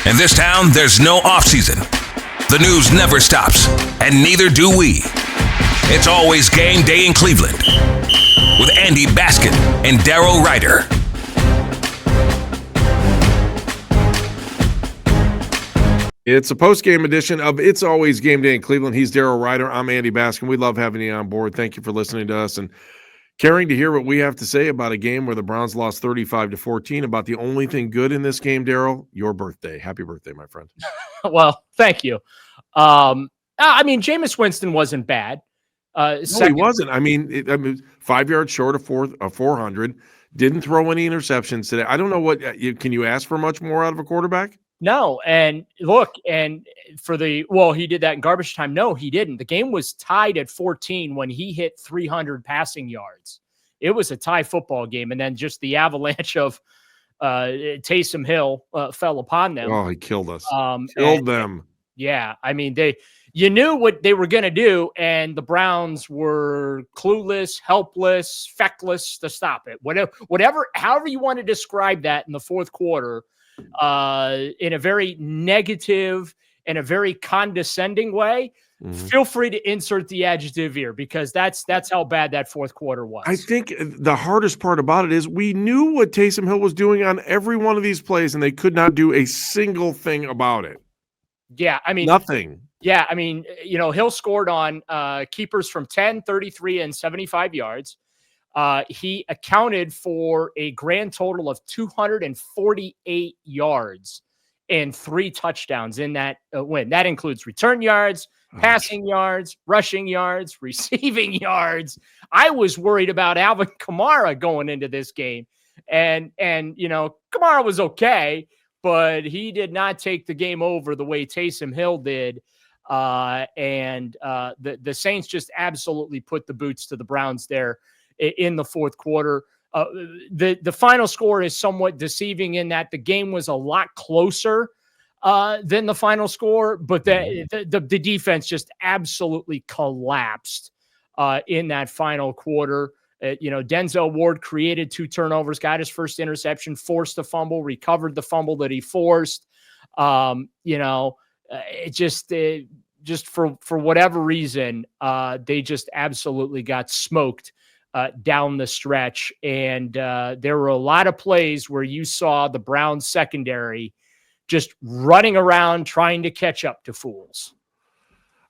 In this town, there's no off-season. The news never stops, and neither do we. It's always game day in Cleveland with Andy Baskin and Daryl Ryder. It's a post-game edition of It's Always Game Day in Cleveland. He's Daryl Ryder. I'm Andy Baskin. We love having you on board. Thank you for listening to us and caring to hear what we have to say about a game where the Browns lost 35-14. About the only thing good in this game, Daryl, your birthday. Happy birthday, my friend. Well, thank you. I mean, Jameis Winston wasn't bad. No, he wasn't. I mean, 5 yards short of 400. Didn't throw any interceptions today. I don't know what can you ask for much more out of a quarterback? No, and look, and he did that in garbage time. No, he didn't. The game was tied at 14 when he hit 300 passing yards. It was a tie football game, and then just the avalanche of Taysom Hill fell upon them. Oh, he killed us. Killed them. Yeah, I mean, you knew what they were going to do, and the Browns were clueless, helpless, feckless to stop it. However you want to describe that in the fourth quarter, in a very negative and a very condescending way, feel free to insert the adjective here, because that's how bad that fourth quarter was. I think the hardest part about it is we knew what Taysom Hill was doing on every one of these plays, and they could not do a single thing about it. Yeah, I mean, nothing. Yeah, I mean, Hill scored on keepers from 10, 33, and 75 yards. He accounted for a grand total of 248 yards and 3 touchdowns in that win. That includes return yards, passing yards, rushing yards, receiving yards. I was worried about Alvin Kamara going into this game. And Kamara was okay, but he did not take the game over the way Taysom Hill did. And the Saints just absolutely put the boots to the Browns there in the fourth quarter. The final score is somewhat deceiving in that the game was a lot closer than the final score, but the defense just absolutely collapsed in that final quarter. Denzel Ward created 2 turnovers, got his first interception, forced a fumble, recovered the fumble that he forced. It just for whatever reason, they just absolutely got smoked down the stretch. And there were a lot of plays where you saw the Browns secondary just running around trying to catch up to fools.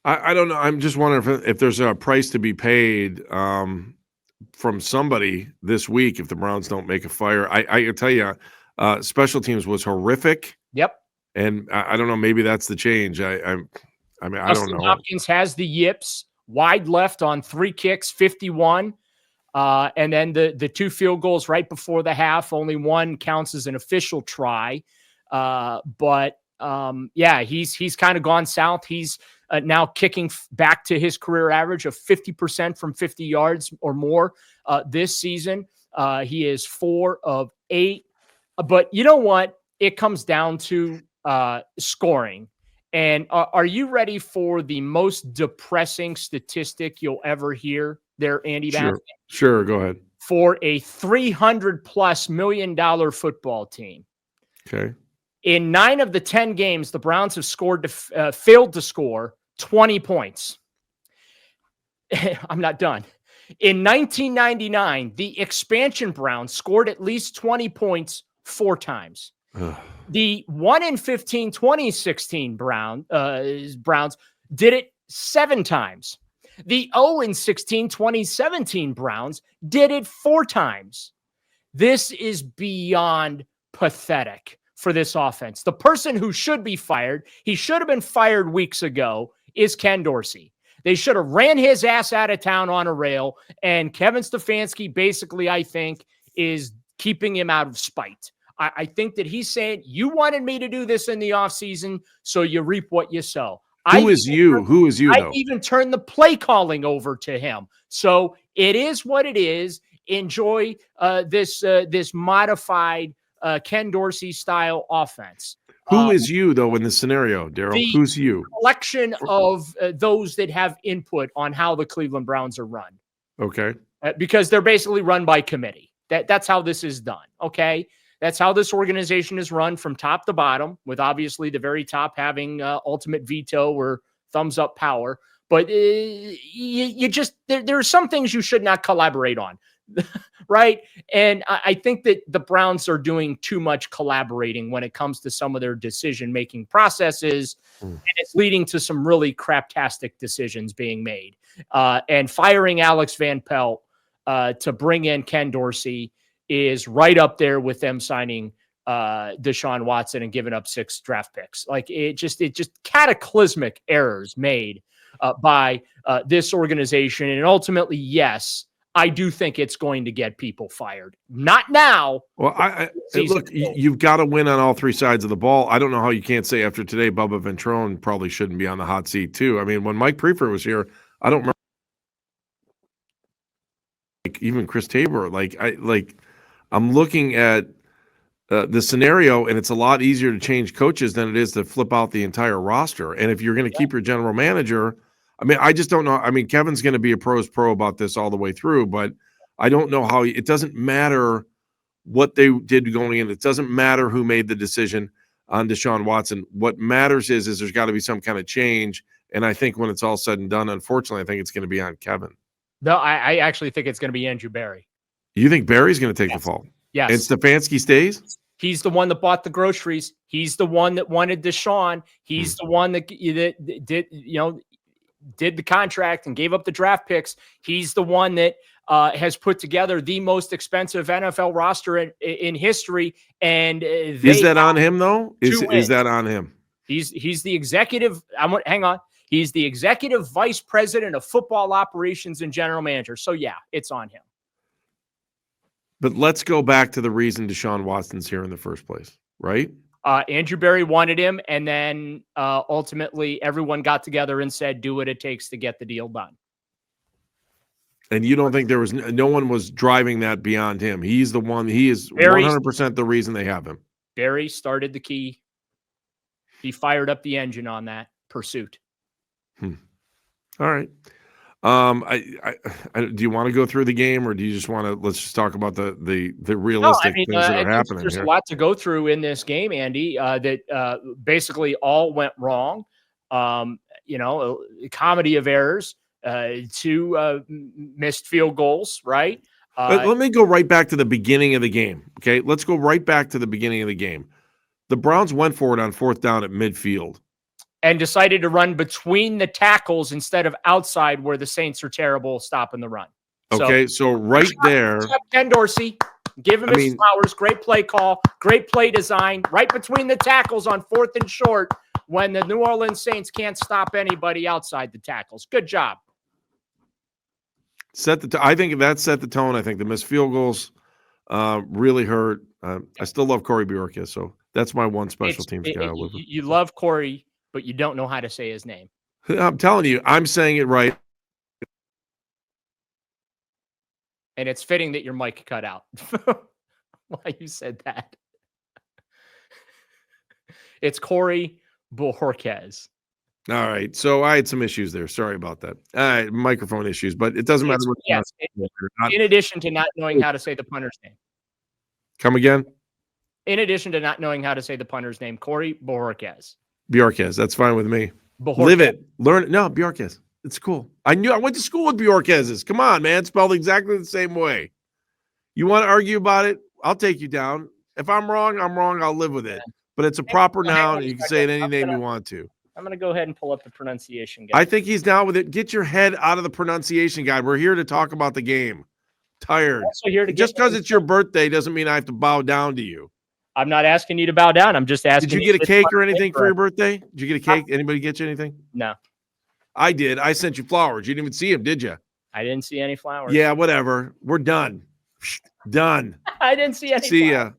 I don't know. I'm just wondering if there's a price to be paid from somebody this week if the Browns don't make a fire. I can tell you, special teams was horrific. Yep. And I don't know. Maybe that's the change. I mean, I don't know. Hopkins has the yips wide left on 3 kicks, 51. And then the 2 field goals right before the half, only one counts as an official try. But he's kind of gone south. He's now kicking back to his career average of 50% from 50 yards or more this season. He is 4 of 8. But you know what? It comes down to scoring. And are you ready for the most depressing statistic you'll ever hear there, Andy? Sure, go ahead. For a $300+ million football team. Okay. In 9 of the 10 games, the Browns have failed to score 20 points. I'm not done. In 1999, the expansion Browns scored at least 20 points 4 times. The 1-15 2016 Browns did it 7 times. The 0-16 2017 Browns did it 4 times. This is beyond pathetic for this offense. The person who should be fired, he should have been fired weeks ago, is Ken Dorsey. They should have ran his ass out of town on a rail, and Kevin Stefanski basically, I think, is keeping him out of spite. I think that he's saying, you wanted me to do this in the offseason, so you reap what you sow. Who is you, though? I even turned the play calling over to him. So it is what it is. Enjoy this modified Ken Dorsey style offense. Who is you, though, in this scenario, Daryl? Who's you? Collection of those that have input on how the Cleveland Browns are run. Okay. Because they're basically run by committee. That's how this is done. Okay. That's how this organization is run from top to bottom, with obviously the very top having ultimate veto or thumbs up power. But you just there are some things you should not collaborate on, right? And I think that the Browns are doing too much collaborating when it comes to some of their decision-making processes, and it's leading to some really craptastic decisions being made. And firing Alex Van Pelt to bring in Ken Dorsey is right up there with them signing Deshaun Watson and giving up 6 draft picks. Like it just cataclysmic errors made by this organization. And ultimately, yes, I do think it's going to get people fired. Not now. Well, look, you've got to win on all 3 sides of the ball. I don't know how you can't say after today, Bubba Ventrone probably shouldn't be on the hot seat too. I mean, when Mike Prefer was here, I don't remember even Chris Tabor. I'm looking at the scenario, and it's a lot easier to change coaches than it is to flip out the entire roster. And if you're going to keep your general manager, I mean, I just don't know. I mean, Kevin's going to be a pro's pro about this all the way through, but I don't know how it doesn't matter what they did going in. It doesn't matter who made the decision on Deshaun Watson. What matters is there's got to be some kind of change. And I think when it's all said and done, unfortunately, I think it's going to be on Kevin. No, I actually think it's going to be Andrew Berry. You think Barry's going to take the fall? Yes. And Stefanski stays? He's the one that bought the groceries. He's the one that wanted Deshaun. He's the one that did the contract and gave up the draft picks. He's the one that has put together the most expensive NFL roster in history. And is that on him though? Is that on him? He's the executive. Hang on. He's the executive vice president of football operations and general manager. So yeah, it's on him. But let's go back to the reason Deshaun Watson's here in the first place, right? Andrew Berry wanted him, and then ultimately everyone got together and said, do what it takes to get the deal done. And you don't think there was no one was driving that beyond him? He's the one. He is 100% the reason they have him. Berry started the key. He fired up the engine on that pursuit. All right. Do you want to go through the game, or do you just want to let's just talk about the realistic things that are happening? There's a lot to go through in this game, Andy. That basically all went wrong. A comedy of errors, 2 missed field goals, right? Let me go right back to the beginning of the game. Okay, let's go right back to the beginning of the game. The Browns went for it on 4th down at midfield. And decided to run between the tackles instead of outside, where the Saints are terrible stopping the run. Okay, so right there. Ken Dorsey, give him his flowers. Great play call, great play design. Right between the tackles on 4th and short when the New Orleans Saints can't stop anybody outside the tackles. Good job. I think that set the tone. I think the missed field goals really hurt. I still love Corey Bjorka, so that's my one special teams guy. You love Corey, but you don't know how to say his name. I'm telling you, I'm saying it right. And it's fitting that your mic cut out. Why you said that? It's Corey Bojorquez. All right. So I had some issues there. Sorry about that. Microphone issues, but it doesn't matter. In addition to not knowing how to say the punter's name. Come again? In addition to not knowing how to say the punter's name, Corey Bojorquez. Bjorquez. That's fine with me. Live it. Learn it. No, Bjorquez. It's cool. I went to school with Bjorquez's. Come on, man. Spelled exactly the same way. You want to argue about it? I'll take you down. If I'm wrong, I'm wrong. I'll live with it. But it's a proper noun, and you can say it any name you want to. I'm going to go ahead and pull up the pronunciation guide. I think he's down with it. Get your head out of the pronunciation guide. We're here to talk about the game. Tired. Just because it's your birthday doesn't mean I have to bow down to you. I'm not asking you to bow down. I'm just asking. Did you get a cake or anything for your birthday? Did you get a cake? Anybody get you anything? No. I did. I sent you flowers. You didn't even see them, did you? I didn't see any flowers. Yeah, whatever. We're done. Done. I didn't see any. See ya.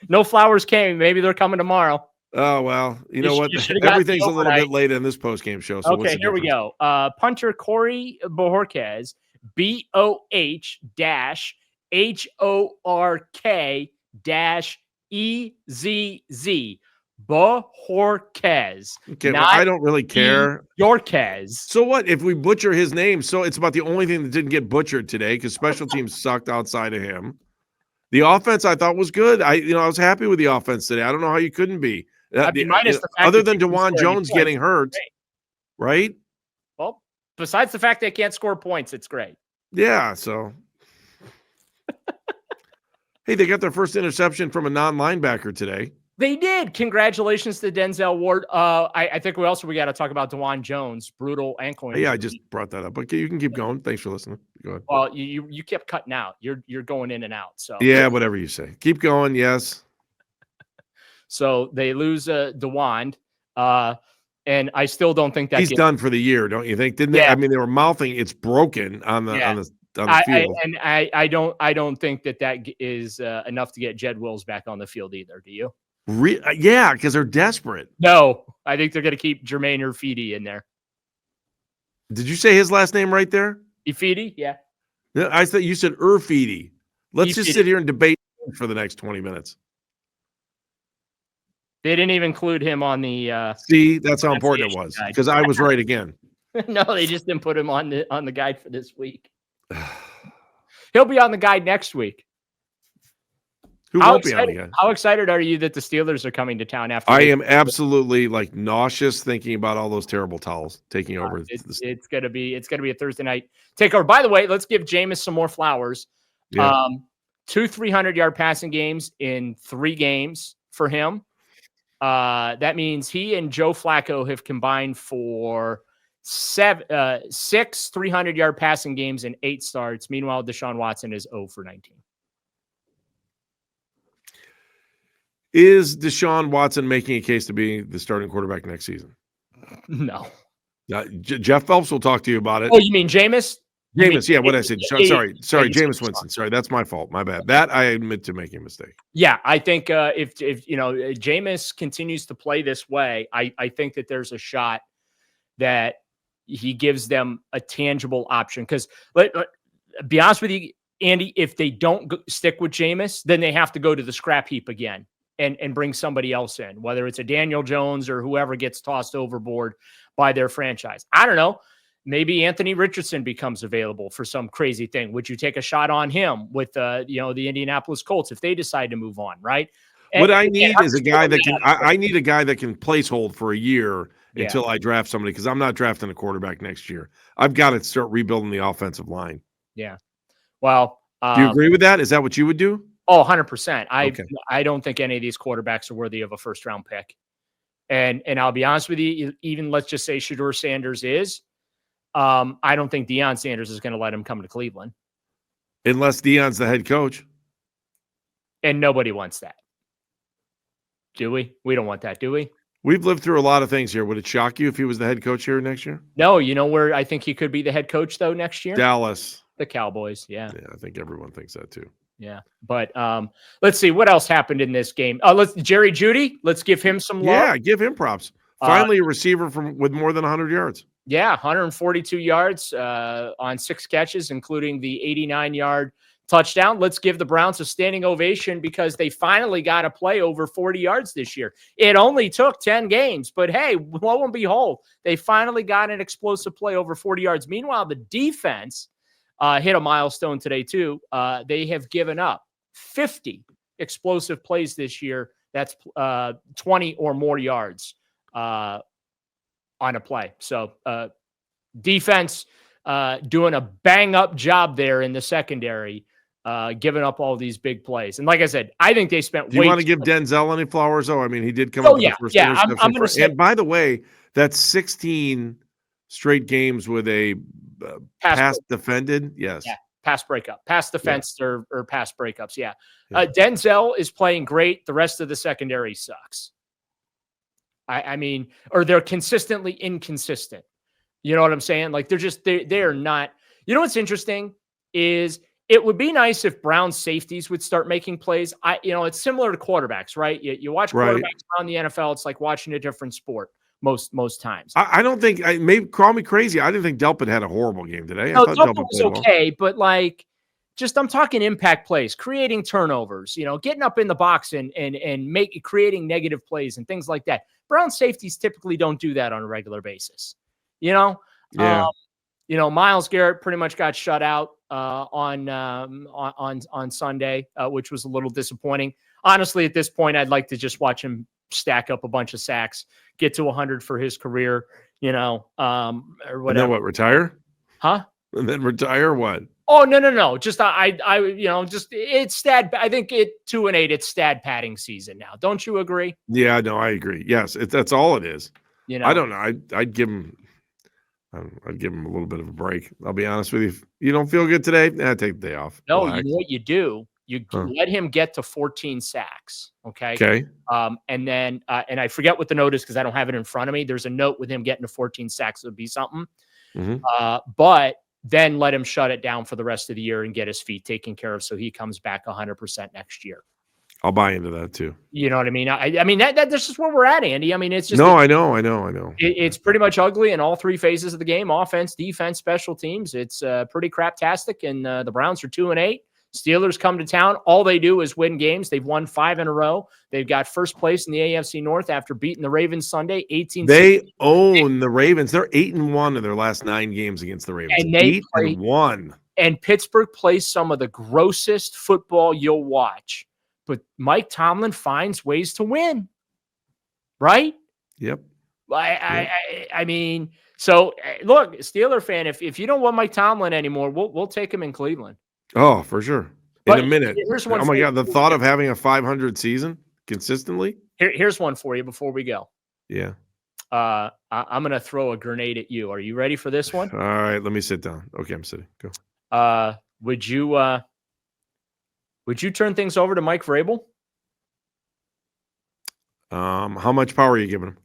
No flowers came. Maybe they're coming tomorrow. Oh, well, you know what? Everything's a little bit late in this post-game show. So okay, here we go. Punter Corey Bojorquez, BOH-HORK-EZZ. Bojorquez. Okay, well, I don't really care. Bjorquez. So what if we butcher his name? So it's about the only thing that didn't get butchered today because special teams sucked outside of him. The offense I thought was good. I was happy with the offense today. I don't know how you couldn't be. I mean, minus the fact Other that than they couldn't DeJuan score any Jones points, getting hurt, great. right? Well, besides the fact they can't score points, it's great. Yeah, so. Hey, they got their first interception from a non-linebacker today. They did. Congratulations to Denzel Ward. I think we got to talk about DeJuan Jones, brutal ankle injury. Yeah, I just brought that up. Okay, you can keep going. Thanks for listening. Go ahead. Well, you kept cutting out. You're going in and out. So yeah, whatever you say. Keep going. Yes. So they lose DeJuan, and I still don't think that he's done for the year. Don't you think? Didn't they? Yeah. I mean, they were mouthing it's broken on the field. I don't think that is enough to get Jed Wills back on the field either. Do you? Yeah, because they're desperate. No, I think they're going to keep Jermaine Urfidi in there. Did you say his last name right there? Urfidi, yeah. I thought you said Urfidi. Let's just sit here and debate for the next 20 minutes. They didn't even include him on the. See, that's how important it was because I was right again. No, they just didn't put him on the guide for this week. He'll be on the guide next week. Who won't be on the guide? How excited are you that the Steelers are coming to town after? I am absolutely nauseous thinking about all those terrible towels taking over. It's gonna be a Thursday night takeover. By the way, let's give Jameis some more flowers. Yeah. 2 300-yard passing games in 3 games for him. That means he and Joe Flacco have combined for 6 300-yard passing games in 8 starts. Meanwhile, Deshaun Watson is 0 for 19. Is Deshaun Watson making a case to be the starting quarterback next season? No. Jeff Phelps will talk to you about it. Oh, you mean Jameis? Jameis, yeah, what I said. Sorry, Jameis Winston. Sorry, that's my fault. My bad. That I admit to making a mistake. Yeah, I think if Jameis continues to play this way, I think that there's a shot that he gives them a tangible option. Because be honest with you, Andy, if they don't stick with Jameis, then they have to go to the scrap heap again and bring somebody else in, whether it's a Daniel Jones or whoever gets tossed overboard by their franchise. I don't know. Maybe Anthony Richardson becomes available for some crazy thing. Would you take a shot on him with the Indianapolis Colts if they decide to move on, right? What I need is a guy that can. I need a guy that can placehold for a year until I draft somebody, because I'm not drafting a quarterback next year. I've got to start rebuilding the offensive line. Yeah. Well, do you agree with that? Is that what you would do? Oh, 100%. I don't think any of these quarterbacks are worthy of a first round pick. And I'll be honest with you, even let's just say Shedeur Sanders is. I don't think Deion Sanders is going to let him come to Cleveland. Unless Deion's the head coach. And nobody wants that. Do we? We don't want that, do we? We've lived through a lot of things here. Would it shock you if he was the head coach here next year? No. You know where I think he could be the head coach, though, next year? Dallas. The Cowboys, yeah. Yeah, I think everyone thinks that, too. Yeah. But let's see what else happened in this game. Jerry Jeudy, let's give him some love. Yeah, give him props. Finally, a receiver with more than 100 yards. Yeah, 142 yards on 6 catches, including the 89-yard touchdown. Let's give the Browns a standing ovation because they finally got to play over 40 yards this year. It only took 10 games, but hey, lo and behold, they finally got an explosive play over 40 yards. Meanwhile, the defense hit a milestone today too. They have given up 50 explosive plays this year. That's 20 or more yards on a play. So defense doing a bang up job there in the secondary, giving up all these big plays. And like I said, I think they spent. Do you want to give Denzel any flowers? though? I mean, he did come up with the first interception. I'm going to say. And by the way, that's 16 straight games with a pass defended. Yes. Yeah. Pass breakup, pass defense, or pass breakups. Yeah. Denzel is playing great. The rest of the secondary sucks. I mean, or they're consistently inconsistent. You know what I'm saying? Like they're not. You know what's interesting is it would be nice if Brown's safeties would start making plays. It's similar to quarterbacks, right? You watch quarterbacks around the NFL. It's like watching a different sport most times. I don't think. Maybe call me crazy. I didn't think Delpit had a horrible game today. No, Delpit was okay, but I'm talking impact plays, creating turnovers. Getting up in the box and creating negative plays and things like that. Brown safeties typically don't do that on a regular basis. Yeah. Myles Garrett pretty much got shut out. on Sunday, which was a little disappointing. Honestly, at this point, I'd like to just watch him stack up a bunch of sacks, get to 100 for his career, or whatever. And then what? Retire? Huh? And then retire? What? Oh, no. Just just it's stat. I think 2-8. It's stat padding season now. Don't you agree? Yeah, no, I agree. Yes, that's all it is. I don't know. I'd give him. I'd give him a little bit of a break. I'll be honest with you. If you don't feel good today, take the day off. No, Relax. you know what you do? You let him get to 14 sacks. Okay. Okay. And then, and I forget what the note is because I don't have it in front of me. There's a note with him getting to 14 sacks. It would be something. Mm-hmm. But then let him shut it down for the rest of the year and get his feet taken care of so he comes back 100% next year. I'll buy into that too. You know what I mean? I mean, that's just where we're at, Andy. I mean, it's just. No, I know. It's pretty much ugly in all three phases of the game: offense, defense, special teams. It's pretty craptastic, and the Browns are 2-8. Steelers come to town. All they do is win games. They've won 5 in a row. They've got first place in the AFC North after beating the Ravens Sunday, 18. They own the Ravens. They're 8-1 in their last 9 games against the Ravens. And they 8-1. And Pittsburgh plays some of the grossest football you'll watch. But Mike Tomlin finds ways to win, right? Yep. I mean, so look, Steeler fan, if you don't want Mike Tomlin anymore, we'll take him in Cleveland. Oh, for sure. But in a minute. Oh my God, the thought of having a 500 season consistently. Here's one for you before we go. Yeah. I'm gonna throw a grenade at you. Are you ready for this one? All right, let me sit down. Okay, I'm sitting. Go. Would you turn things over to Mike Vrabel? How much power are you giving him?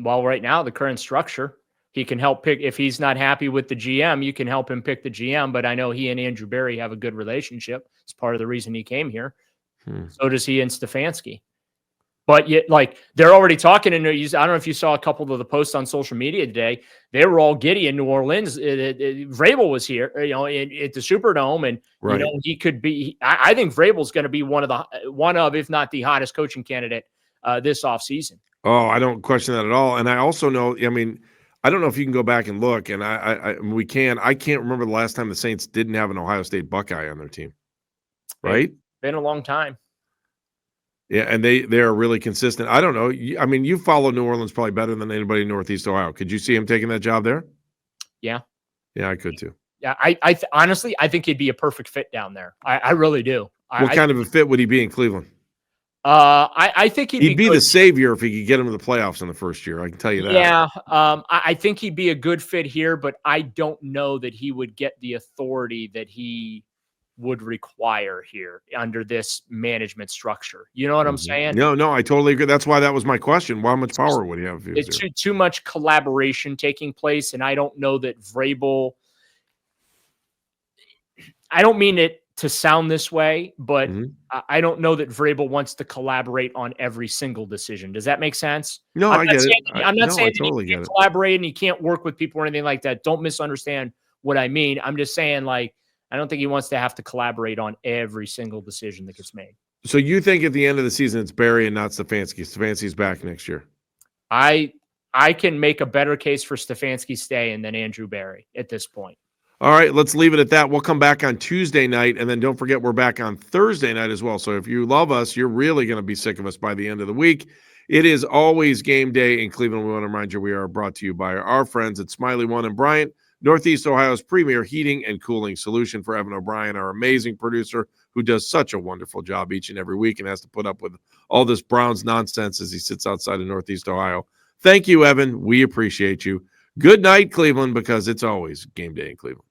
Well, right now, the current structure, he can help pick. If he's not happy with the GM, you can help him pick the GM. But I know he and Andrew Berry have a good relationship. It's part of the reason he came here. So does he and Stefanski. But yet, like, they're already talking in. I don't know if you saw a couple of the posts on social media today. They were all giddy in New Orleans. Vrabel was here, at the Superdome, and he could be. I think Vrabel's going to be one of, if not the hottest coaching candidate this offseason. Oh, I don't question that at all. And I also know. I mean, I don't know if you can go back and look, and we can. I can't remember the last time the Saints didn't have an Ohio State Buckeye on their team. Right? It's been a long time. Yeah, and they are really consistent. I don't know. I mean, you follow New Orleans probably better than anybody in Northeast Ohio. Could you see him taking that job there? Yeah. Yeah, I could too. Yeah, I honestly, I think he'd be a perfect fit down there. I really do. What kind of a fit would he be in Cleveland? I think he'd be the savior if he could get him to the playoffs in the first year. I can tell you that. Yeah, I think he'd be a good fit here, but I don't know that he would get the authority that he would require here under this management structure. You know what I'm saying? No, I totally agree. That's why that was my question. How much power would he have? It's too much collaboration taking place, and I don't know that Vrabel. I don't mean it to sound this way, but I don't know that Vrabel wants to collaborate on every single decision. Does that make sense? No, I get it. I'm not saying I totally that he can't collaborate and he can't work with people or anything like that. Don't misunderstand what I mean. I'm just saying, like, I don't think he wants to have to collaborate on every single decision that gets made. So you think at the end of the season it's Berry and not Stefanski? Stefanski's back next year. I can make a better case for Stefanski staying than Andrew Berry at this point. All right, let's leave it at that. We'll come back on Tuesday night, and then don't forget we're back on Thursday night as well. So if you love us, you're really going to be sick of us by the end of the week. It is always game day in Cleveland. We want to remind you we are brought to you by our friends at Smiley One and Bryant, Northeast Ohio's premier heating and cooling solution. For Evan O'Brien, our amazing producer, who does such a wonderful job each and every week and has to put up with all this Browns nonsense as he sits outside of Northeast Ohio. Thank you, Evan. We appreciate you. Good night, Cleveland, because it's always game day in Cleveland.